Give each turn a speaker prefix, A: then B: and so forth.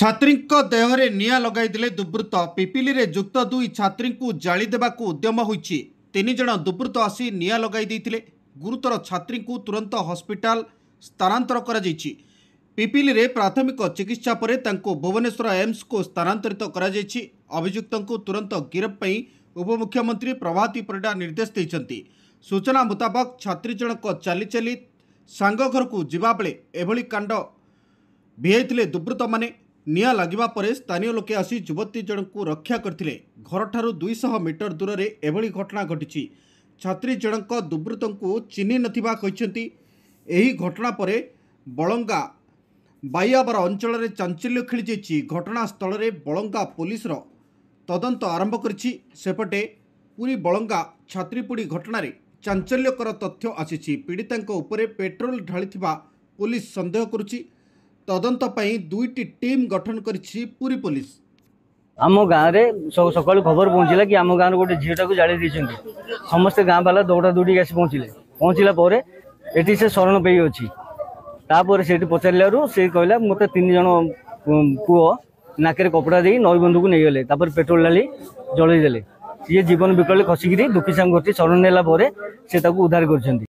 A: छात्री देहरे निया लगाई दुर्वृत्त पिपिली रे जुक्त दुई छात्री को जाली देवाक उद्यम होईछि। तीन जन दुर्वृत्त आसी निया लगाई गुरुतर छात्री को तुरंत हॉस्पिटल स्थानांतर करा जायछि। पिपिली रे प्राथमिक चिकित्सा पर तांको भुवनेश्वर एम्स को स्थानांतरित करा जायछि। अभियुक्तों को तुरंत गिरफ पई उपमुख्यमंत्री प्रभाती परिडा निर्देश देइछन्ति। सूचना मुताबक छात्री जनक चली चली सांग घर को जिबा बेले एभली कांड भिआइथिले दुर्वृत्त माने। निया लगिबा परे स्थानीय लोके आसी युवती जन को रक्षा करथिले। घर ठारू 200 मीटर दूर रे एभली घटना घटिछि। छात्री जनक दुर्वृत्तों को चिन्हि नथिबा कहिसेंति। एही घटना परे बलंगा बाइयाबर अंचल रे चांचल्य खेली जाइछि। घटनास्थल रे बलंगा पुलिस रो तदंत आरंभ करिछि। सेपटे पूरी बलंगा छात्रीपुड़ी घटना रे चांचल्यकर तथ्य आसीछि। पीड़ितांक उपरे पेट्रोल ढालिथिबा पुलिस संदेह करुछि। तदंत पई दुईटी टीम गठन करिछि पूरी पुलिस।
B: आम गाँव में सकाल खबर पहुँचला कि आम गाँव गोटे झीटा को जाली देते। समस्ते गाँव वाला दौड़ा दौड़ी आसी पहुँचला ये से शरण पे अच्छी तापर से पचारू से कहला मत 3 जन पुओ नाक कपड़ा दे नई बंधु को नहीं गले। पेट्रोल डाली जलईदे सी जीवन विकल खसिकी दुखी सांग शरण नेला उद्धार कर।